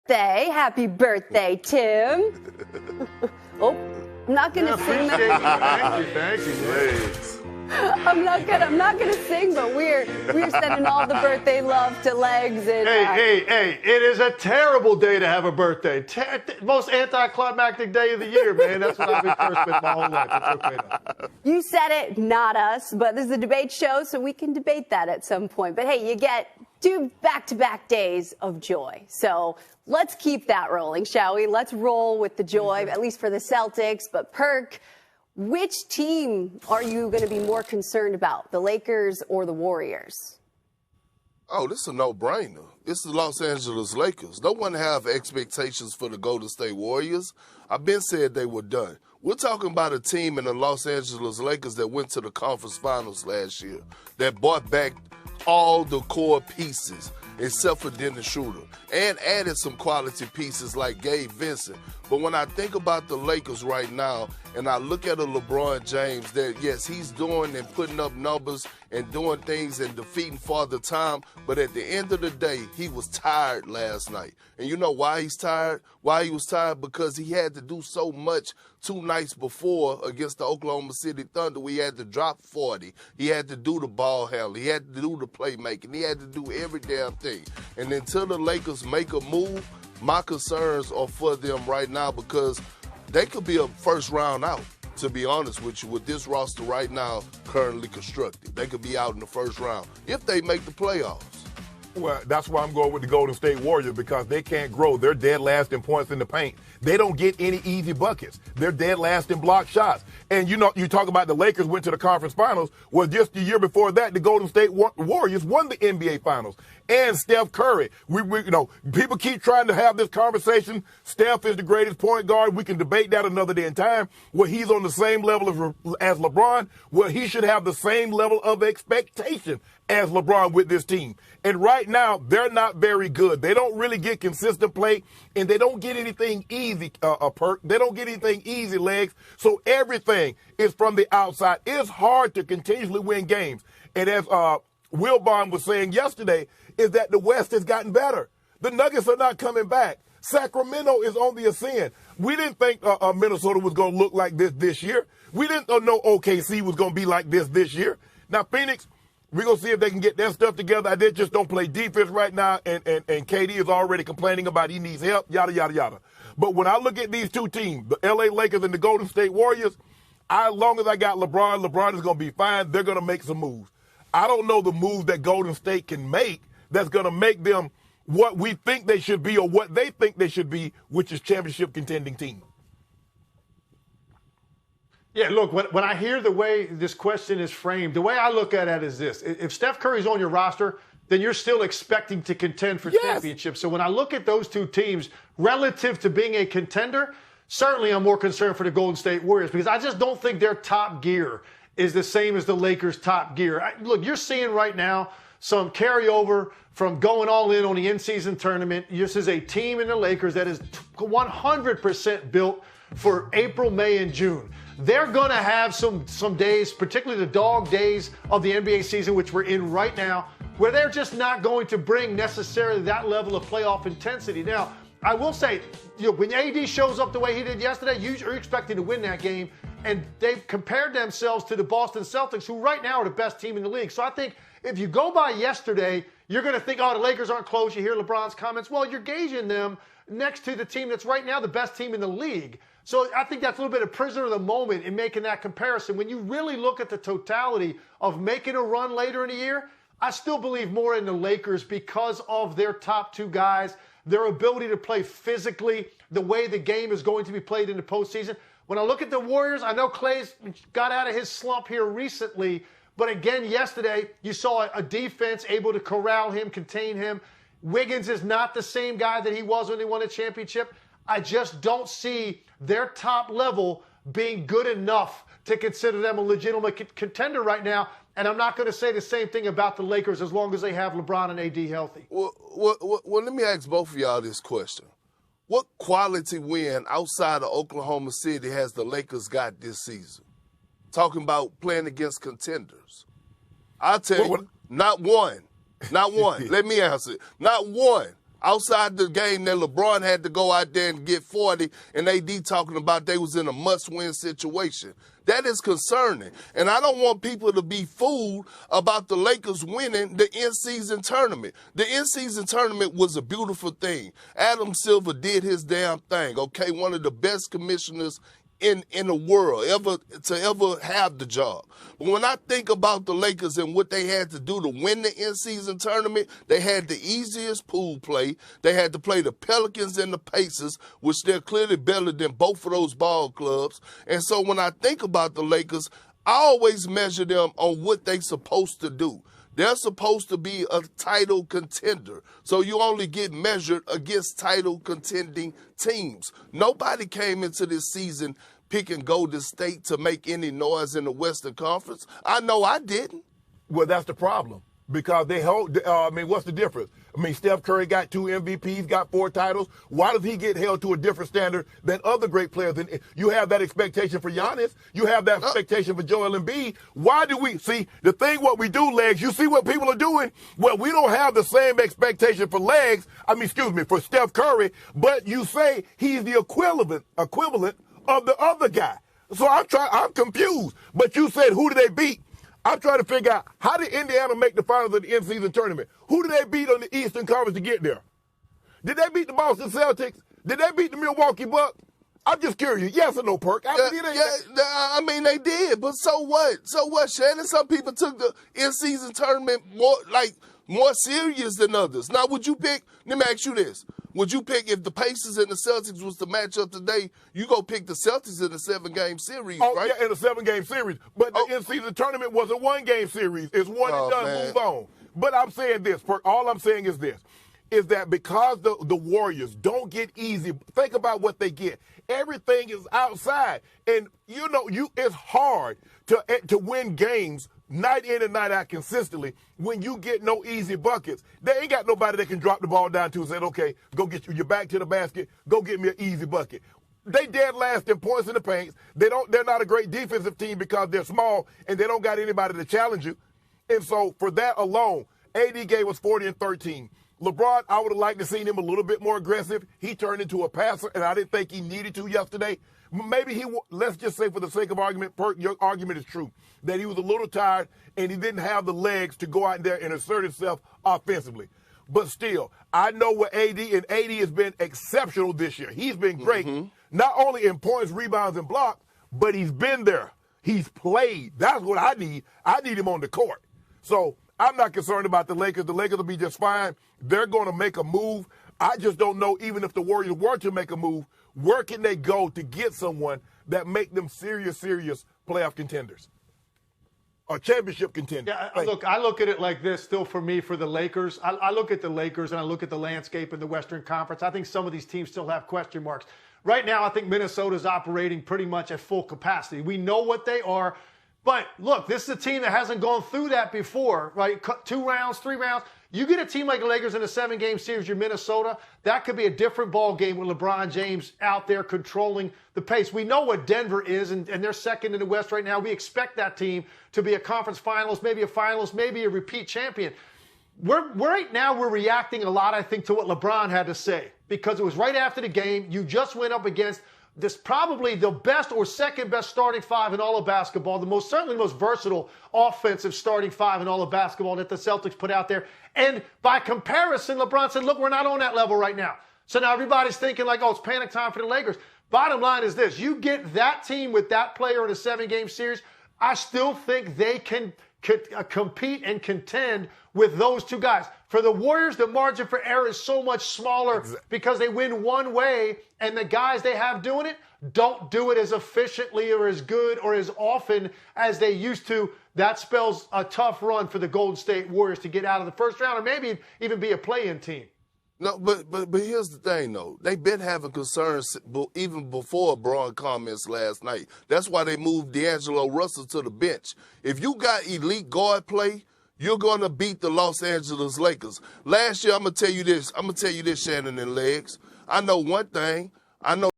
birthday. Happy birthday, Tim. Oh, I'm not going to sing. Thank you. Legs. I'm not gonna sing, but we're sending all the birthday love to Legs. And hey! It is a terrible day to have a birthday. Most anticlimactic day of the year, man. That's what I've been cursed with my whole life. It's okay though. You said it, not us. But this is a debate show, so we can debate that at some point. But hey, you get 2 back-to-back days of joy. So let's keep that rolling, shall we? Let's roll with the joy, at least for the Celtics. But Perk, which team are you going to be more concerned about, the Lakers or the Warriors? Oh, this is a no-brainer. It's the Los Angeles Lakers. No one have expectations for the Golden State Warriors. I've been said they were done. We're talking about a team in the Los Angeles Lakers that went to the conference finals last year, that brought back all the core pieces except for Dennis Schroeder, and added some quality pieces like Gabe Vincent. But when I think about the Lakers right now, and I look at a LeBron James that, yes, he's doing and putting up numbers and doing things and defeating Father Time, but at the end of the day, he was tired last night. And you know why he's tired? Why he was tired? Because he had to do so much 2 nights before against the Oklahoma City Thunder. We had to drop 40. He had to do the ball handling. He had to do the playmaking. He had to do every damn thing. And until the Lakers make a move, my concerns are for them right now because they could be a first round out, to be honest with you, with this roster right now currently constructed. They could be out in the first round if they make the playoffs. Well, that's why I'm going with the Golden State Warriors, because they can't grow. They're dead last in points in the paint. They don't get any easy buckets. They're dead last in block shots. And, you know, you talk about the Lakers went to the conference finals. Well, just the year before that, the Golden State Warriors won the NBA finals. And Steph Curry. We you know, people keep trying to have this conversation. Steph is the greatest point guard. We can debate that another day in time. Well, he's on the same level as LeBron. Well, he should have the same level of expectation as LeBron with this team. And right now, they're not very good. They don't really get consistent play, and they don't get anything easy, Perk. They don't get anything easy, Legs. So everything is from the outside. It's hard to continuously win games. And as Wilbon was saying yesterday, is that the West has gotten better. The Nuggets are not coming back. Sacramento is on the ascend. We didn't think Minnesota was going to look like this year. We didn't know OKC was going to be like this year. Now, Phoenix, we're going to see if they can get their stuff together. They just don't play defense right now, and KD is already complaining about he needs help, yada, yada, yada. But when I look at these 2 teams, the L.A. Lakers and the Golden State Warriors, as long as I got LeBron is going to be fine. They're going to make some moves. I don't know the moves that Golden State can make that's going to make them what we think they should be or what they think they should be, which is championship contending team. Yeah, look, when I hear the way this question is framed, the way I look at it is this. If Steph Curry's on your roster, then you're still expecting to contend for championships. So when I look at those 2 teams relative to being a contender, certainly I'm more concerned for the Golden State Warriors because I just don't think their top gear is the same as the Lakers' top gear. Look, you're seeing right now some carryover from going all in on the in-season tournament. This is a team in the Lakers that is 100% built for April, May, and June. They're going to have some days, particularly the dog days of the NBA season, which we're in right now, where they're just not going to bring necessarily that level of playoff intensity. Now, I will say, when AD shows up the way he did yesterday, you're expecting to win that game, and they've compared themselves to the Boston Celtics, who right now are the best team in the league. So I think if you go by yesterday, you're going to think, oh, the Lakers aren't close. You hear LeBron's comments. Well, you're gauging them next to the team that's right now the best team in the league. So I think that's a little bit of prisoner of the moment in making that comparison. When you really look at the totality of making a run later in the year, I still believe more in the Lakers because of their top 2 guys, their ability to play physically, the way the game is going to be played in the postseason. When I look at the Warriors, I know Clay's got out of his slump here recently, but again, yesterday, you saw a defense able to corral him, contain him. Wiggins is not the same guy that he was when they won a championship. I just don't see their top level being good enough to consider them a legitimate contender right now. And I'm not going to say the same thing about the Lakers as long as they have LeBron and AD healthy. Well, let me ask both of y'all this question. What quality win outside of Oklahoma City has the Lakers got this season? Talking about playing against contenders. I'll tell you, not one. Not one. Let me answer it. Not one. Outside the game that LeBron had to go out there and get 40, and AD talking about they was in a must-win situation. That is concerning. And I don't want people to be fooled about the Lakers winning the in-season tournament. The in-season tournament was a beautiful thing. Adam Silver did his damn thing, okay? One of the best commissioners in the world ever have the job. But when I think about the Lakers and what they had to do to win the in-season tournament, they had the easiest pool play. They had to play the Pelicans and the Pacers, which they're clearly better than both of those ball clubs. And so when I think about the Lakers, I always measure them on what they're supposed to do. They're supposed to be a title contender. So you only get measured against title contending teams. Nobody came into this season picking Golden State to make any noise in the Western Conference. I know I didn't. Well, that's the problem. Because they hold, what's the difference? Steph Curry got 2 MVPs, got 4 titles. Why does he get held to a different standard than other great players? And you have that expectation for Giannis. You have that expectation for Joel Embiid. Why do we see the thing? What we do, Legs? You see what people are doing? Well, we don't have the same expectation for for Steph Curry. But you say he's the equivalent of the other guy. So I'm confused. But you said, who did they beat? I'm trying to figure out, how did Indiana make the finals of the in-season tournament? Who did they beat on the Eastern Conference to get there? Did they beat the Boston Celtics? Did they beat the Milwaukee Bucks? I'm just curious. Yes or no, Perk? They did. But so what? So what, Shannon? Some people took the in-season tournament more serious than others. Now, would you pick? Let me ask you this. Would you pick, if the Pacers and the Celtics was to match up today, you go pick the Celtics in a 7-game series, right? Yeah, in a 7-game series. But the in-season tournament was a 1-game series. It's one and done, move on. But I'm saying this, all I'm saying is this, is that because the Warriors don't get easy, think about what they get. Everything is outside. And, it's hard to win games night in and night out consistently when you get no easy buckets. They ain't got nobody that can drop the ball down to and say, okay, go get your back to the basket, go get me an easy bucket. They dead last in points in the paint. They're not a great defensive team because they're small and they don't got anybody to challenge you. And so for that alone, AD gave us 40 and 13. LeBron, I would have liked to seen him a little bit more aggressive. He turned into a passer, and I didn't think he needed to yesterday. Maybe let's just say for the sake of argument, Perk, your argument is true, that he was a little tired and he didn't have the legs to go out there and assert himself offensively. But still, I know what AD has been exceptional this year. He's been great, not only in points, rebounds, and blocks, but he's been there. He's played. That's what I need. I need him on the court. So I'm not concerned about the Lakers. The Lakers will be just fine. They're going to make a move. I just don't know, even if the Warriors were to make a move, where can they go to get someone that make them serious playoff contenders or championship contenders? Yeah, look, I look at it like this still for me, for the Lakers. I look at the Lakers and I look at the landscape in the Western Conference. I think some of these teams still have question marks. Right now, I think Minnesota's operating pretty much at full capacity. We know what they are. But look, this is a team that hasn't gone through that before, right? 2 rounds, 3 rounds. You get a team like the Lakers in a 7-game series, you're Minnesota, that could be a different ball game with LeBron James out there controlling the pace. We know what Denver is, and they're second in the West right now. We expect that team to be a conference finals, maybe a repeat champion. Right now we're reacting a lot, I think, to what LeBron had to say, because it was right after the game. You just went up against this probably the best or second best starting 5 in all of basketball, certainly the most versatile offensive starting 5 in all of basketball that the Celtics put out there. And by comparison, LeBron said, look, we're not on that level right now. So now everybody's thinking like, oh, it's panic time for the Lakers. Bottom line is this. You get that team with that player in a 7-game series, I still think they can compete and contend with those two guys. For the Warriors, the margin for error is so much smaller because they win one way, and the guys they have doing it don't do it as efficiently or as good or as often as they used to. That spells a tough run for the Golden State Warriors to get out of the first round or maybe even be a play-in team. No, but here's the thing, though. They've been having concerns even before Braun comments last night. That's why they moved D'Angelo Russell to the bench. If you got elite guard play, you're going to beat the Los Angeles Lakers. Last year, I'm going to tell you this, Shannon and Legs. I know one thing. I know